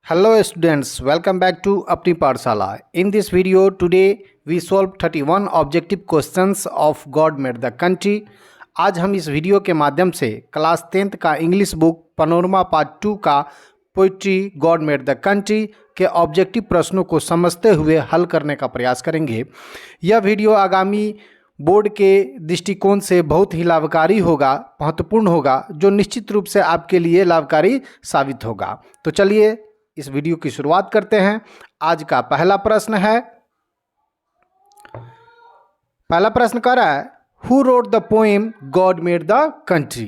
Hello students, welcome back to अपनी पाठशाला. In this video today we solve 31 objective questions of God Made the Country. आज हम इस video के माध्यम से क्लास 10th का इंग्लिश बुक पनोरमा पार्ट 2 का poetry God made the country के ऑब्जेक्टिव प्रश्नों को समझते हुए हल करने का प्रयास करेंगे. यह वीडियो आगामी बोर्ड के दृष्टिकोण से बहुत ही लाभकारी होगा, महत्वपूर्ण होगा, जो निश्चित रूप से आपके लिए लाभकारी साबित होगा. तो चलिए इस वीडियो की शुरुआत करते हैं. आज का पहला प्रश्न है. पहला प्रश्न कह रहा है who wrote the poem God made the country.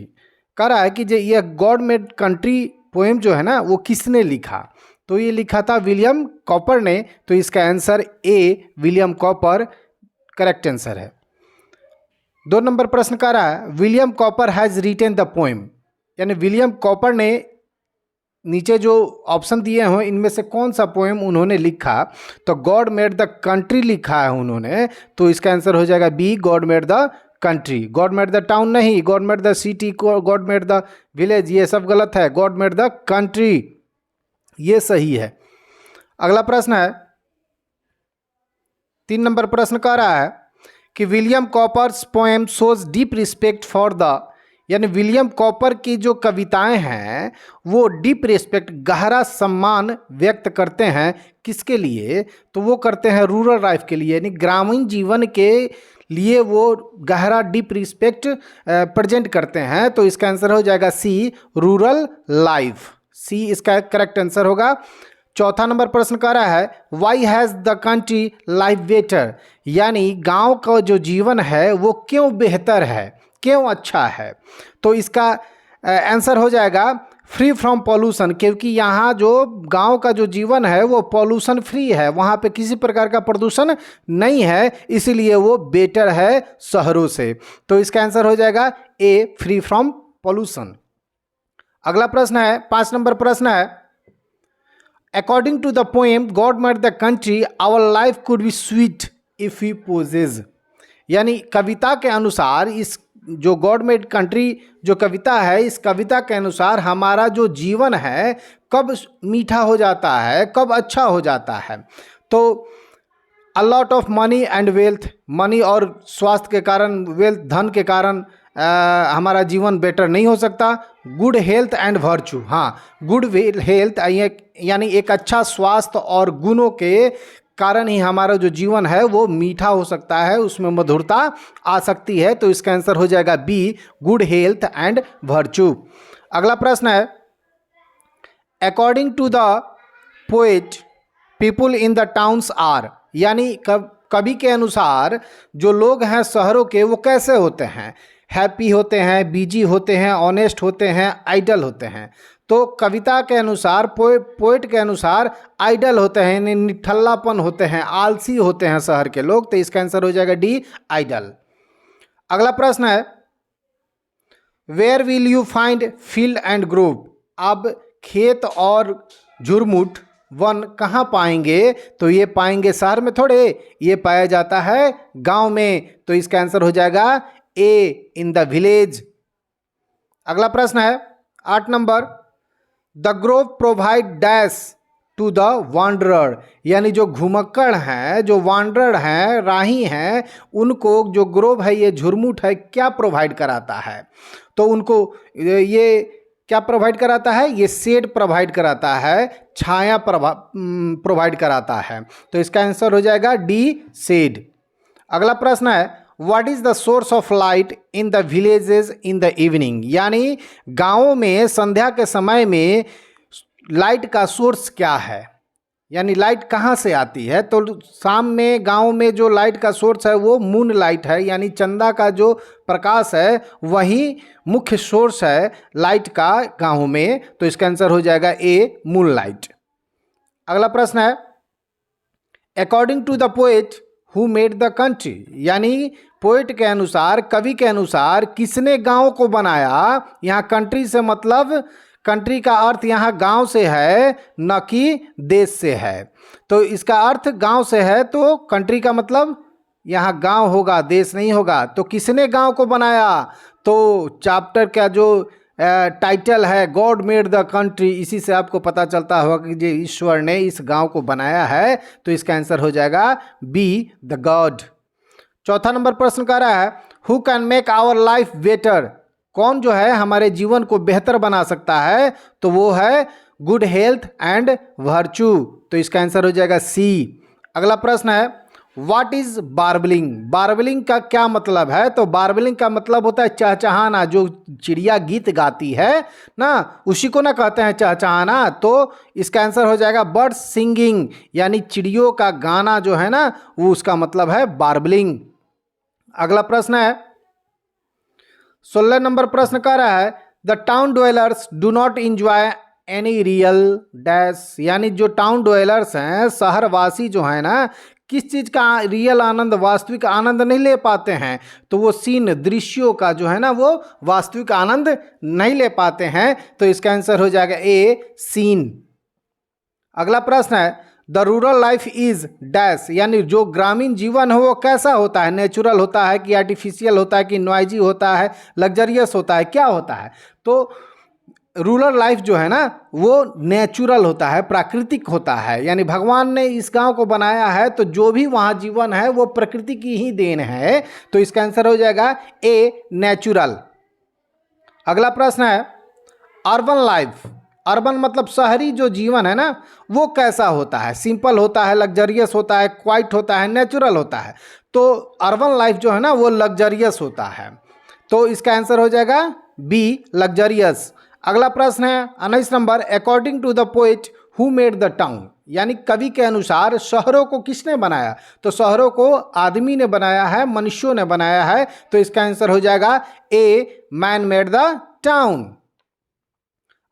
कह रहा है कि जो यह गॉड मेड कंट्री पोएम जो है ना वो किसने लिखा. तो ये लिखा था विलियम कॉपर ने. तो इसका answer A William copper correct answer है. 2 नंबर प्रश्न कह रहा है William copper has retain the poem. यानी विलियम कॉपर ने नीचे जो ऑप्शन दिए हैं इनमें से कौन सा पोएम उन्होंने लिखा. तो गॉड मेड द कंट्री लिखा है उन्होंने. तो इसका आंसर हो जाएगा B God made the country. God made the town नहीं, God made the city, God made the village, ये सब गलत है. गॉड मेड द कंट्री ये सही है. अगला प्रश्न है 3 नंबर प्रश्न कह रहा है कि William Cowper's poem shows deep respect for the. यानी विलियम कॉपर की जो कविताएं हैं वो डीप रिस्पेक्ट गहरा सम्मान व्यक्त करते हैं. किसके लिए. तो वो करते हैं रूरल लाइफ के लिए, यानी ग्रामीण जीवन के लिए वो गहरा डीप रिस्पेक्ट प्रेजेंट करते हैं. तो इसका आंसर हो जाएगा सी रूरल लाइफ. सी इसका करेक्ट आंसर होगा. 4था नंबर प्रश्न कह रहा है why has the country life better. यानी गांव का जो जीवन है वो क्यों बेहतर है, क्यों अच्छा है. तो इसका आंसर हो जाएगा फ्री फ्रॉम पॉल्यूशन. क्योंकि यहाँ जो गांव का जो जीवन है वो पॉल्यूशन फ्री है, वहाँ पे किसी प्रकार का प्रदूषण नहीं है, इसीलिए वो बेटर है शहरों से. तो इसका आंसर हो जाएगा ए फ्री फ्रॉम पॉल्यूशन. अगला प्रश्न है 5 नंबर प्रश्न है according to the poem God made the country our life could be sweet if we possess. यानी कविता के अनुसार इस जो गॉड मेड कंट्री जो कविता है इस कविता के अनुसार हमारा जो जीवन है कब मीठा हो जाता है, कब अच्छा हो जाता है. तो a lot of money and wealth. Money और स्वास्थ्य के कारण, वेल्थ धन के कारण हमारा जीवन बेटर नहीं हो सकता. Good health and virtue. हाँ, गुड हेल्थ यानी एक अच्छा स्वास्थ्य और गुणों के कारण ही हमारा जो जीवन है वो मीठा हो सकता है, उसमें मधुरता आ सकती है. तो इसका आंसर हो जाएगा B good health and virtue. अगला प्रश्न है according to the poet people in the towns are. यानी कवि के अनुसार जो लोग हैं शहरों के वो कैसे होते हैं. हैप्पी होते हैं, बिजी होते हैं, ऑनेस्ट होते हैं, आइडल होते हैं. तो कविता के अनुसार पोएट के अनुसार आइडल होते हैं, निठल्लापन होते हैं, आलसी होते हैं शहर के लोग. तो इसका आंसर हो जाएगा डी आइडल. अगला प्रश्न है where will you find field and grove. अब खेत और झुरमुट वन कहाँ पाएंगे. तो ये पाएंगे शहर में थोड़े, ये पाया जाता है गांव में. तो इसका आंसर हो जाएगा ए इन द विलेज. अगला प्रश्न है 8 number the grove provide dash to the wanderer. यानी जो घुमक्कड़ हैं, जो वांडरर हैं, राही हैं, उनको जो ग्रोव है ये झुरमुट है क्या प्रोवाइड कराता है. तो उनको ये क्या प्रोवाइड कराता है, ये शेड प्रोवाइड कराता है, छाया प्रोवाइड कराता है. तो इसका आंसर हो जाएगा डी शेड. अगला प्रश्न है what is the source of light in the villages in the evening. यानी गाँवों में संध्या के समय में लाइट का सोर्स क्या है, यानी लाइट कहाँ से आती है. तो शाम में गाँव में जो लाइट का सोर्स है वो मून लाइट है, यानी चंदा का जो प्रकाश है वही मुख्य सोर्स है लाइट का गाँव में. तो इसका आंसर हो जाएगा ए मून लाइट. अगला प्रश्न है according to the poet who made the country. यानी पोएट के अनुसार, कवि के अनुसार किसने गांव को बनाया. यहाँ कंट्री से मतलब कंट्री का अर्थ यहाँ गांव से है न कि देश से है. तो इसका अर्थ गांव से है तो कंट्री का मतलब यहाँ गांव होगा, देश नहीं होगा. तो किसने गांव को बनाया. तो चैप्टर का जो टाइटल है गॉड मेड द कंट्री, इसी से आपको पता चलता होगा कि जो ईश्वर ने इस गांव को बनाया है, तो इसका आंसर हो जाएगा बी द गॉड। चौथा नंबर प्रश्न कह रहा है who can make our life better, कौन जो है हमारे जीवन को बेहतर बना सकता है, तो वो है गुड हेल्थ एंड वर्च्यू, तो इसका आंसर हो जाएगा सी। अगला प्रश्न है व्हाट इज बार्बलिंग, बार्बलिंग का क्या मतलब है, तो बार्बलिंग का मतलब होता है चहचहाना, जो चिड़िया गीत गाती है ना उसी को ना कहते हैं चहचहाना, तो इसका आंसर हो जाएगा बर्ड सिंगिंग, यानी चिड़ियों का गाना जो है ना वो उसका मतलब है बार्बलिंग। अगला प्रश्न है 16 नंबर प्रश्न कह रहा है the town dwellers do not enjoy any real dash, यानी जो टाउन ड्वेलर्स हैं शहरवासी जो है ना किस चीज़ का रियल आनंद, वास्तविक आनंद नहीं ले पाते हैं, तो वो सीन दृश्यों का जो है ना वो वास्तविक आनंद नहीं ले पाते हैं, तो इसका आंसर हो जाएगा ए सीन। अगला प्रश्न है the rural life is dash, यानी जो ग्रामीण जीवन है वो कैसा होता है, नेचुरल होता है कि आर्टिफिशियल होता है कि नॉइजी होता है, लग्जरियस होता है, क्या होता है, तो रूरल लाइफ जो है ना वो नेचुरल होता है, प्राकृतिक होता है, यानी भगवान ने इस गांव को बनाया है तो जो भी वहाँ जीवन है वो प्रकृति की ही देन है, तो इसका आंसर हो जाएगा ए नेचुरल। अगला प्रश्न है अर्बन लाइफ, अर्बन मतलब शहरी जो जीवन है ना वो कैसा होता है, सिंपल होता है, लग्जरियस होता है, क्वाइट होता है, नेचुरल होता है, तो अर्बन लाइफ जो है ना वो लग्जरियस होता है, तो इसका आंसर हो जाएगा बी लग्जरियस। अगला प्रश्न है 19 number according to the poet who made the town, यानी कवि के अनुसार शहरों को किसने बनाया, तो शहरों को आदमी ने बनाया है, मनुष्यों ने बनाया है, तो इसका आंसर हो जाएगा A man made the town.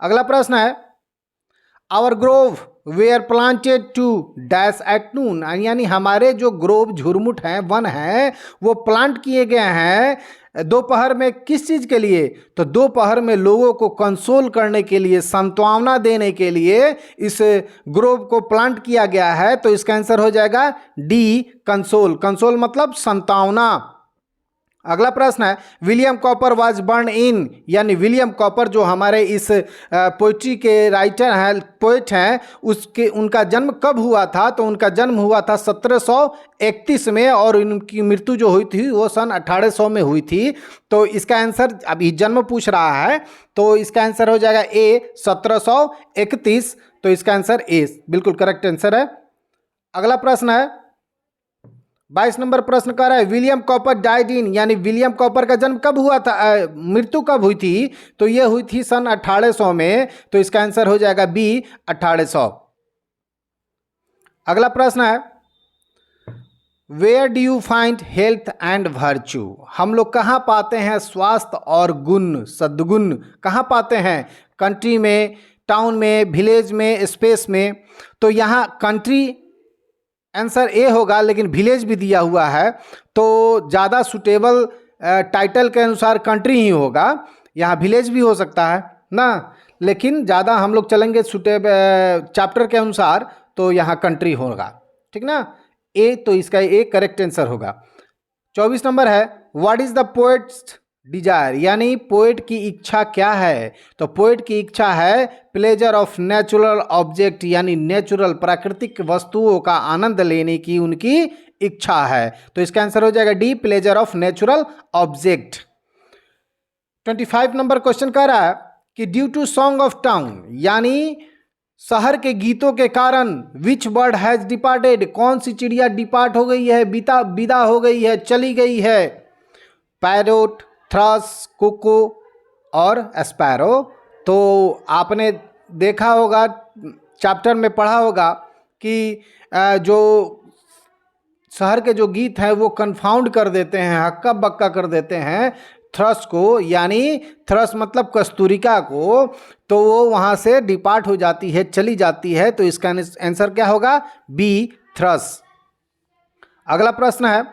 अगला प्रश्न है our grove were planted to dash at noon, यानी हमारे जो ग्रोव झुरमुट हैं वन हैं वो प्लांट किए गए हैं दोपहर में, किस चीज़ के लिए, तो दोपहर में लोगों को कंसोल करने के लिए, सांत्वना देने के लिए इस ग्रोव को प्लांट किया गया है, तो इसका आंसर हो जाएगा डी कंसोल, कंसोल मतलब सांत्वना। अगला प्रश्न है विलियम कॉपर वाज बर्न इन, यानी विलियम कॉपर जो हमारे इस पोइट्री के राइटर हैं, पोइट हैं, उसके उनका जन्म कब हुआ था, तो उनका जन्म हुआ था 1731 में और उनकी मृत्यु जो हुई थी वो सन 1800 में हुई थी, तो इसका आंसर अभी जन्म पूछ रहा है, तो इसका आंसर हो जाएगा ए 1731, तो इसका आंसर ए बिल्कुल करेक्ट आंसर है। अगला प्रश्न है 22 नंबर प्रश्न कर रहा है विलियम कॉपर डाइड इन, यानी विलियम कॉपर का जन्म कब हुआ था, मृत्यु कब हुई थी, तो ये हुई थी सन 1800 में, तो इसका आंसर हो जाएगा बी 1800। अगला प्रश्न है where do you find health and virtue, हम लोग कहाँ पाते हैं स्वास्थ्य और गुण सद्गुण, कहाँ पाते हैं, कंट्री में, टाउन में, विलेज में, स्पेस में, तो यहाँ कंट्री आंसर ए होगा, लेकिन विलेज भी दिया हुआ है तो ज़्यादा सुटेबल टाइटल के अनुसार कंट्री ही होगा, यहाँ विलेज भी हो सकता है ना, लेकिन ज़्यादा हम लोग चलेंगे सुटेबल चैप्टर के अनुसार, तो यहाँ कंट्री होगा, ठीक ना, ए, तो इसका ए करेक्ट आंसर होगा। 24 नंबर है what is the poet's desire, यानी पोएट की इच्छा क्या है, तो पोएट की इच्छा है प्लेजर ऑफ नेचुरल ऑब्जेक्ट, यानी नेचुरल प्राकृतिक वस्तुओं का आनंद लेने की उनकी इच्छा है, तो इसका आंसर हो जाएगा D pleasure of natural object. 25 number question कह रहा है कि due to song of town, यानी शहर के गीतों के कारण विच बर्ड हैज डिपार्टेड, कौन सी चिड़िया डिपार्ट हो गई है, विदा हो गई है, चली गई है, पैरोट, थ्रस, कुकू और स्पैरो, तो आपने देखा होगा चैप्टर में पढ़ा होगा कि जो शहर के जो गीत हैं वो कंफाउंड कर देते हैं, हक्का बक्का कर देते हैं थ्रस को, यानी थ्रस मतलब कस्तूरिका को, तो वो वहाँ से डिपार्ट हो जाती है, चली जाती है, तो इसका आंसर क्या होगा बी थ्रस। अगला प्रश्न है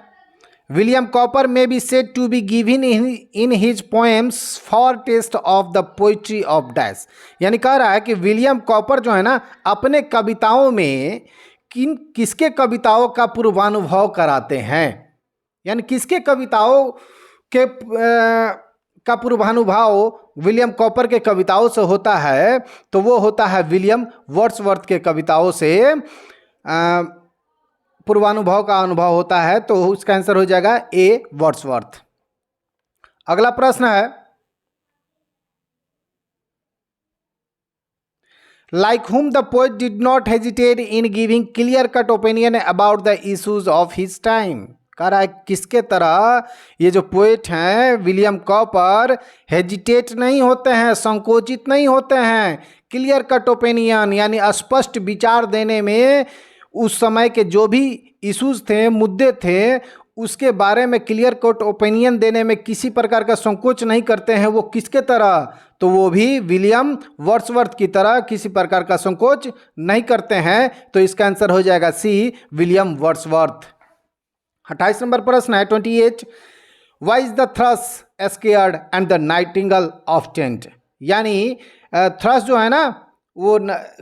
William Cowper may be said to be given in his poems for test of the poetry of dash, यानी कह रहा है कि विलियम कॉपर जो है ना अपने कविताओं में किसके कविताओं का पूर्वानुभव कराते हैं, यानी किसके कविताओं के का पूर्वानुभाव विलियम कॉपर के कविताओं से होता है तो वो होता है विलियम वर्ड्सवर्थ के कविताओं से पूर्वानुभाव का अनुभव होता है। तो उसका आंसर हो जाएगा ए वर्ड्सवर्थ। अगला प्रश्न है, like whom the poet did not hesitate in giving clear cut opinion about the issues of his time। कह रहा है किसके तरह ये जो पोएट हैं विलियम कॉपर हेजिटेट नहीं होते हैं, संकोचित नहीं होते हैं, क्लियर कट ओपिनियन यानी स्पष्ट विचार देने में, उस समय के जो भी इश्यूज थे, मुद्दे थे, उसके बारे में क्लियर कट ओपिनियन देने में किसी प्रकार का संकोच नहीं करते हैं। वो किसके तरह? तो वो भी विलियम वर्ड्सवर्थ की तरह किसी प्रकार का संकोच नहीं करते हैं। तो इसका आंसर हो जाएगा सी विलियम वर्ड्सवर्थ। 28 नंबर प्रश्न है 28, why is the thrush scared and the nightingale of tent. यानी थ्रस जो है ना वो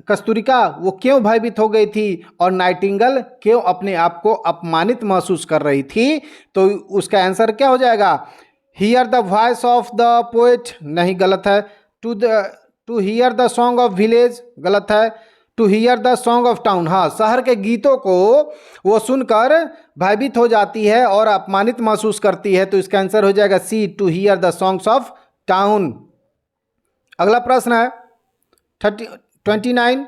कस्तूरिका वो क्यों भयभीत हो गई थी और नाइटिंगेल क्यों अपने आप को अपमानित महसूस कर रही थी। तो उसका आंसर क्या हो जाएगा? Hear the voice of the poet, नहीं गलत है। To hear the song of village, गलत है। To hear the song of town, हाँ, शहर के गीतों को वो सुनकर भयभीत हो जाती है और अपमानित महसूस करती है। तो इसका आंसर हो जाएगा C to hear the songs of town. अगला प्रश्न है 29,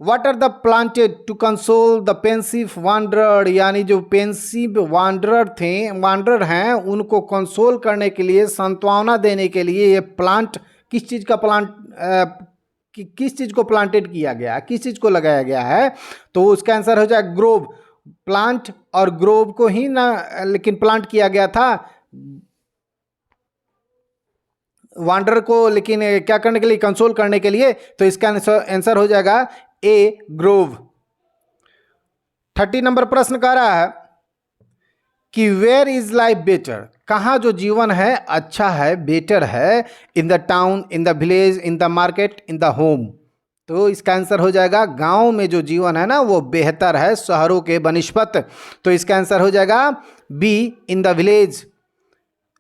what are the planted to console the pensive wanderer. यानी जो पेंसिव वांडरर हैं उनको कंसोल करने के लिए, सांत्वना देने के लिए ये प्लांट किस चीज़ को प्लांटेड किया गया, किस चीज़ को लगाया गया है। तो उसका आंसर हो जाएगा ग्रोव। प्लांट और ग्रोव को ही ना लेकिन प्लांट किया गया था वांडर को, लेकिन क्या करने के लिए? कंसोल करने के लिए। तो इसका आंसर हो जाएगा ए ग्रोव। 30 नंबर प्रश्न कह रहा है कि वेयर इज लाइफ बेटर, कहाँ जो जीवन है अच्छा है, बेटर है। In the town, in the village, in the market, in the home. तो इसका आंसर हो जाएगा गांव में जो जीवन है ना वो बेहतर है शहरों के बनिस्पत। तो इसका आंसर हो जाएगा B in the village.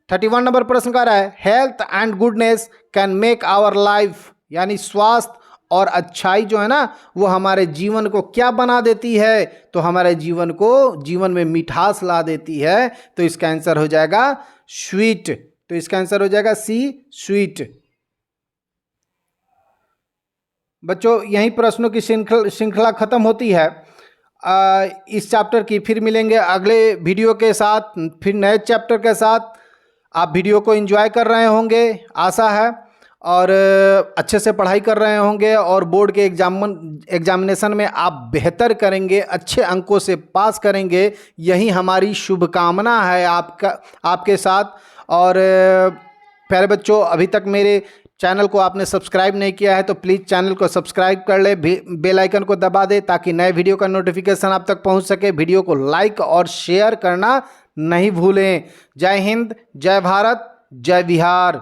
31 number प्रश्न कर रहा है, health and goodness can make our life. यानी स्वास्थ्य और अच्छाई जो है ना वो हमारे जीवन को क्या बना देती है? तो हमारे जीवन में मिठास ला देती है। तो इसका आंसर हो जाएगा स्वीट। तो इसका आंसर हो जाएगा सी स्वीट। बच्चों यहीं प्रश्नों की श्रृंखला खत्म होती है इस चैप्टर की। फिर मिलेंगे अगले वीडियो के साथ, फिर नए चैप्टर के साथ। आप वीडियो को एंजॉय कर रहे होंगे आशा है, और अच्छे से पढ़ाई कर रहे होंगे और बोर्ड के एग्जामिनेशन में आप बेहतर करेंगे, अच्छे अंकों से पास करेंगे। यही हमारी शुभकामना है आपके साथ। और प्यारे बच्चों, अभी तक मेरे चैनल को आपने सब्सक्राइब नहीं किया है तो प्लीज़ चैनल को सब्सक्राइब कर ले, बेल आइकन को दबा दे ताकि नए वीडियो का नोटिफिकेशन आप तक पहुंच सके। वीडियो को लाइक और शेयर करना नहीं भूलें। जय हिंद, जय भारत, जय बिहार।